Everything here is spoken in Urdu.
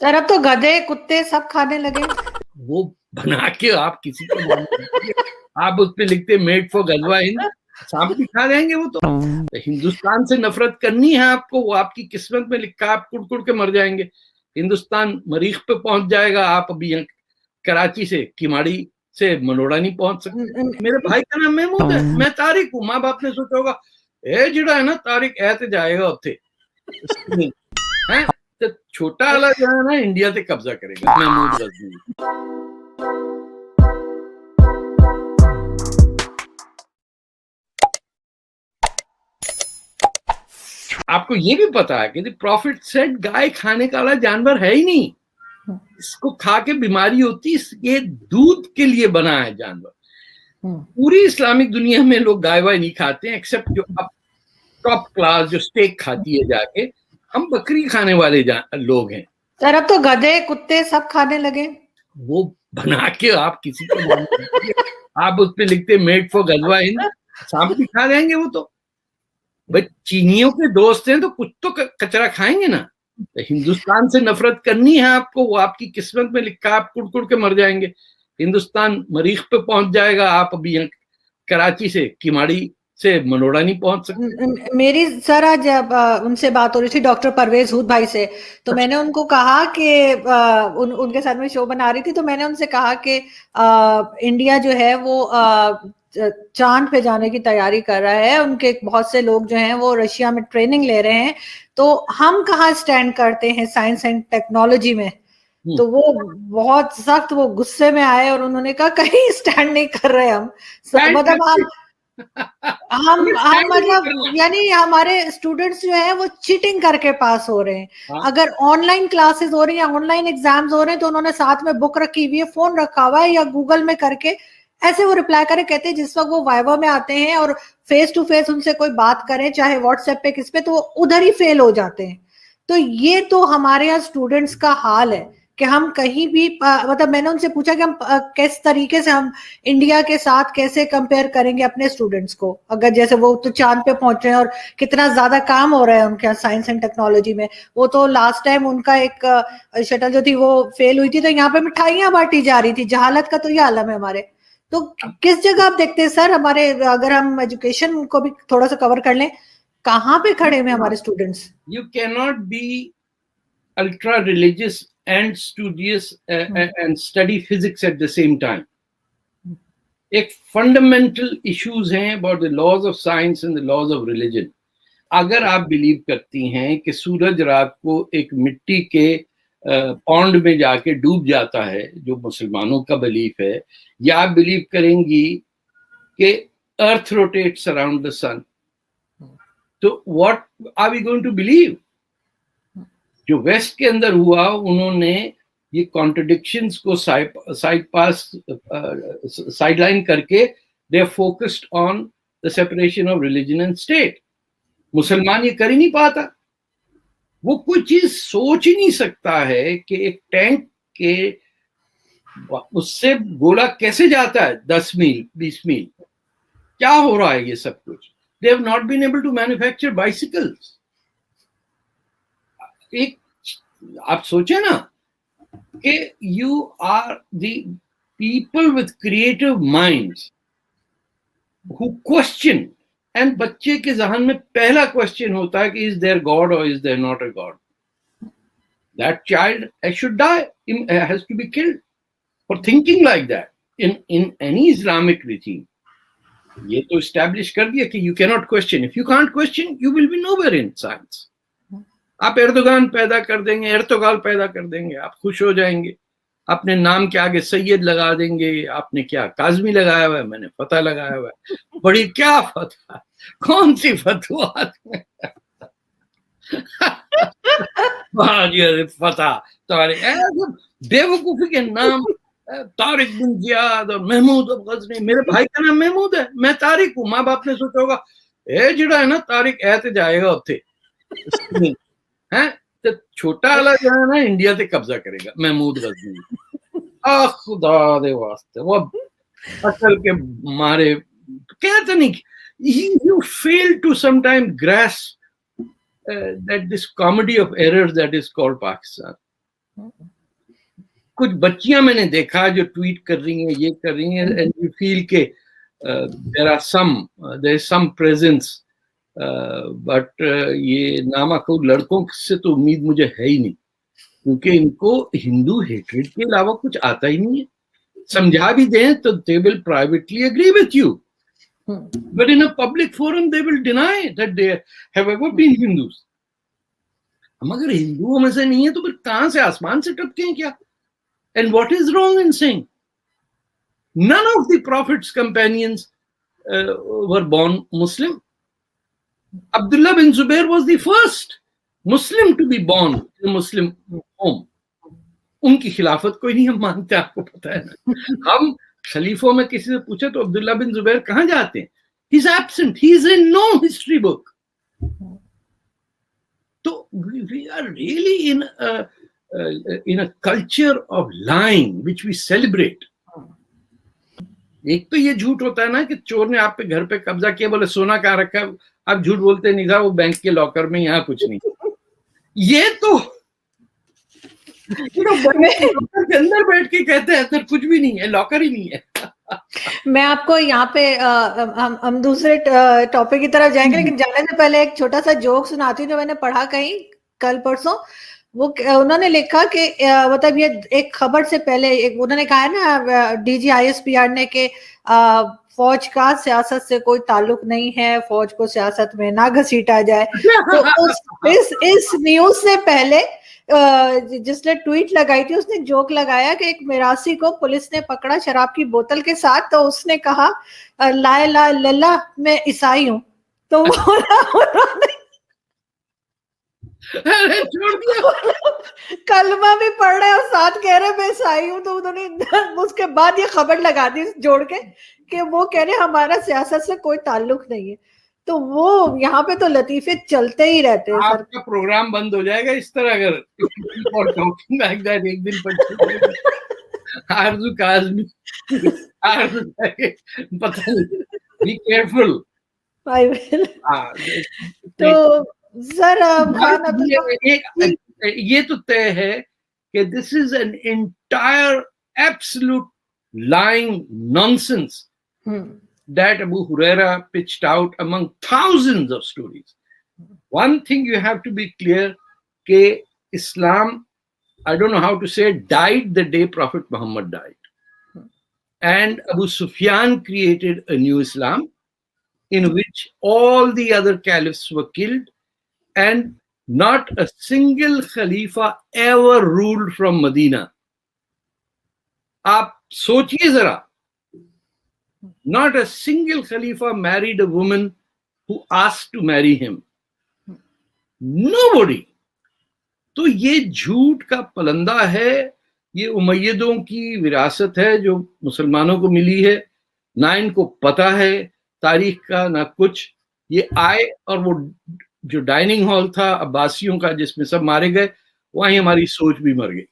سر اب تو گدھے کتے سب کھانے لگے. وہ بنا کے آپ کسی کو آپ اس پہ لکھتے میڈ فور غزوہ ہند، سانپ بھی کھا جائیں گے وہ. تو ہندوستان سے نفرت کرنی ہے آپ کو، وہ آپ کی قسمت میں لکھا، آپ کڑ کڑ کے مر جائیں گے. ہندوستان مریخ پہ پہنچ جائے گا، آپ ابھی یہاں کراچی سے کیماڑی سے منوڑا نہیں پہنچ سکتے. میرے بھائی کا نام محمود ہے، میں طارق ہوں. ماں باپ نے سوچا ہوگا اے جڑا ہے نا طارق اے تے جائے گا اتھے چھوٹا والا جو ہے نا انڈیا تے قبضہ کرے گا. محمود غزنوی. آپ کو یہ بھی پتا ہے کہ پروفٹ سیڈ گائے کھانے کا والا جانور ہے ہی نہیں، اس کو کھا کے بیماری ہوتی، یہ دودھ کے لیے بنا ہے جانور. پوری اسلامک دنیا میں لوگ گائے وائے نہیں کھاتے ہیں ایکسپٹ جو اب ٹاپ کلاس جو اسٹیک کھاتی ہے جا کے. ہم بکری کھانے والے لوگ ہیں. سر اب تو گدھے کتے سب کھانے لگے. وہ بنا کے آپ کسی کو آپ اس پہ لکھتے میڈ فور غزوہ ہند، سانپ بھی کھا جائیں گے وہ. تو بھائی چینیوں کے دوست ہیں تو کچھ تو کچرا کھائیں گے نا. ہندوستان سے نفرت کرنی ہے آپ کو، وہ آپ کی قسمت میں لکھا، آپ کڑ کڑ کے مر جائیں گے. ہندوستان مریخ پہ پہنچ جائے گا، آپ ابھی یہاں کراچی سے کیماڑی سے منوڑا نہیں پہنچ سکتے. میری سر آج ان سے بات ہو رہی تھی ڈاکٹر پرویز ہود بھائی سے، تو میں نے ان کو کہا کہ ان کے ساتھ میں شو بنا رہی تھی، تو میں نے ان سے کہا کہ انڈیا جو ہے وہ چاند پہ جانے کی تیاری کر رہا ہے. ان کے بہت سے لوگ جو ہیں وہ رشیا میں ٹریننگ لے رہے ہیں، تو ہم کہاں اسٹینڈ کرتے ہیں سائنس اینڈ ٹیکنالوجی میں. تو وہ بہت سخت وہ غصے میں آئے اور انہوں نے کہا کہیں اسٹینڈ نہیں کر رہے ہم. مطلب ہم مطلب یعنی ہمارے اسٹوڈنٹس جو ہیں وہ چیٹنگ کر کے پاس ہو رہے ہیں. اگر آن لائن کلاسز ہو رہی ہیں، آن لائن ایگزامز ہو رہے ہیں، تو انہوں نے ساتھ میں بک رکھی ہوئی ہے، فون رکھا ہوا ہے، یا گوگل میں کر کے ایسے وہ رپلائی کرے. کہتے ہیں جس وقت وہ وائوا میں آتے ہیں اور فیس ٹو فیس ان سے کوئی بات کریں، چاہے واٹس ایپ پہ کس پہ، تو وہ ادھر ہی فیل ہو جاتے ہیں. تو یہ تو ہمارے یہاں اسٹوڈنٹس کا حال ہے کہ ہم کہیں بھی مطلب میں نے ان سے پوچھا کہ ہم کس طریقے سے ہم انڈیا کے ساتھ کیسے کمپیئر کریں گے اپنے اسٹوڈنٹس کو، اگر جیسے وہ تو چاند پہ پہنچ رہے ہیں اور کتنا زیادہ کام ہو رہا ہے ان کے سائنس اینڈ ٹیکنالوجی میں. وہ تو لاسٹ ٹائم ان کا ایک شٹل جو تھی وہ فیل ہوئی تھی، تو یہاں پہ مٹھائیاں بانٹی جا رہی تھی. جہالت کا تو یہ عالم ہے ہمارے. تو کس جگہ آپ دیکھتے ہیں سر ہمارے، اگر ہم ایجوکیشن کو بھی تھوڑا سا کور کر لیں، کہاں پہ کھڑے ہوئے ہمارے اسٹوڈنٹس؟ یو کی not be ultra religious and studious and study physics at the same time. ایک فنڈامنٹل ایشوز ہیں about the laws of science and the laws of religion. اگر آپ بلیو کرتی ہیں کہ سورج رات کو ایک مٹی کے پونڈ میں جا کے ڈوب جاتا ہے، جو مسلمانوں کا بلیف ہے، یا آپ بلیو کریں گی کہ ارتھ روٹیٹس اراؤنڈ دا سن، تو what are we going to believe؟ جو ویسٹ کے اندر ہوا، انہوں نے یہ کانٹرڈکشنز کو سائڈ لائن کر کے they are focused on the separation of religion and state. مسلمان یہ کر ہی نہیں پاتا. وہ کوئی چیز سوچ ہی نہیں سکتا ہے کہ ایک ٹینک کے اس سے گولا کیسے جاتا ہے 10 میل 20 میل، کیا ہو رہا ہے یہ سب کچھ. they have not been able to manufacture bicycles. ایک آپ سوچیں نا کہ you are the people with creative minds who question, and بچے کے ذہن میں پہلا کوشچن ہوتا ہے کہ از دیر گاڈ اور is there not a God. That child should die, has to be killed for thinking like that in any Islamic regime. یہ تو اسٹیبلش کر دیا کہ you cannot question. If you can't question, you will be nowhere in science. آپ ایردوغان پیدا کر دیں گے، ایرتوغال پیدا کر دیں گے، آپ خوش ہو جائیں گے، اپنے نام کے آگے سید لگا دیں گے. آپ نے کیا کاظمی لگایا ہوا ہے، میں نے فتح لگایا ہوا ہے. بڑی کیا فتح، کون سی فتوحات میں فتح تمہارے بیوقوفی کے نام. طارق بن زیاد اور محمود غزنی. میرے بھائی کا نام محمود ہے، میں طارق ہوں. ماں باپ نے سوچا ہوگا اے جڑا ہے نا طارق اے تے جائے گا اتھے چھوٹا والا جو ہے نا انڈیا تے قبضہ کرے گا. محمود غزنی. خدا دے واسطے وہ اصل کے مارے کہتے نہیں. You fail to sometimes grasp that this comedy of errors that is called Pakistan. کچھ بچیاں میں نے دیکھا جو ٹویٹ کر رہی ہیں، یہ کر رہی ہیں، اینڈ یو فیل کہ there is some presence but یہ نامعقول لڑکوں سے تو امید مجھے ہے ہی نہیں، کیونکہ ان کو ہندو ہیٹریڈ کے علاوہ کچھ آتا ہی نہیں ہے. سمجھا بھی دیں تو they will privately agree with you, but in a public forum they will deny that they have ever been Hindus. ہم اگر ہندوؤں میں سے نہیں ہیں تو پھر کہاں سے آسمان سے ٹپکے ہیں کیا؟ And what is wrong in saying none of the Prophet's companions were born Muslim? Abdullah bin Zubair was the first Muslim to be born in a Muslim home. ان کی خلافت کوئی نہیں ہم مانتے، آپ کو پتا ہے نا. ہم خلیفوں میں کسی سے پوچھے تو عبداللہ بن زبیر کہاں جاتے ہیں؟ He's absent. He's in no history book. تو we are really in a culture of lying which we celebrate. ایک تو یہ جھوٹ ہوتا ہے نا کہ چور نے آپ پہ گھر پہ قبضہ کیا، بولے سونا کہاں رکھا ہے، آپ جھوٹ بولتے نہیں تھا وہ بینک کے لاکر میں، یہاں کچھ نہیں. یہ تو کے اندر بیٹھ کے کہتے ہیں اندر کچھ بھی نہیں ہے، لاکر ہی نہیں ہے. میں آپ کو یہاں پہ ہم دوسرے ٹاپک کی طرف جائیں گے، لیکن جانے سے پہلے ایک چھوٹا سا جوک سناتی ہوں جو میں نے پڑھا کہیں کل پرسوں. وہ انہوں نے لکھا کہ مطلب یہ ایک خبر سے پہلے انہوں نے کہا ہے نا D G I S P R نے کہ فوج کا سیاست سے کوئی تعلق نہیں ہے، فوج کو سیاست میں نہ گھسیٹا جائے. تو اس نیوز سے پہلے جس نے ٹویٹ لگائی تھی اس نے جوک لگایا کہ ایک میراثی کو پولیس نے پکڑا شراب کی بوتل کے ساتھ، تو اس نے کہا لا الہ الا اللہ میں عیسائی ہوں. تو کلمہ بھی پڑھ رہے اور ساتھ کہہ رہے میں عیسائی ہوں. تو انہوں نے اس کے بعد یہ خبر لگا دی جوڑ کے کہ وہ کہہ رہے ہمارا سیاست سے کوئی تعلق نہیں ہے. تو وہ یہاں پہ تو لطیفے چلتے ہی رہتے ہیں. آپ کا پروگرام بند ہو جائے گا اس طرح اگر ایک دن آرزو کاظمی پتہ نہیں. Be careful. تو سر یہ تو طے ہے کہ this is an entire absolute lying nonsense that Abu Huraira pitched out among thousands of stories. One thing you have to be clear ke Islam, I don't know how to say it, died the day Prophet Muhammad died. And Abu Sufyan created a new Islam in which all the other caliphs were killed and not a single Khalifa ever ruled from Medina. آپ سوچئے ذرا، not a single Khalifa married a woman who asked to marry him. Nobody. تو یہ جھوٹ کا پلندہ ہے، یہ امیدوں کی وراثت ہے جو مسلمانوں کو ملی ہے، نہ ان کو پتہ ہے تاریخ کا نہ کچھ. یہ آئے اور وہ جو ڈائننگ ہال تھا عباسیوں کا جس میں سب مارے گئے، وہیں ہماری سوچ بھی مر گئی.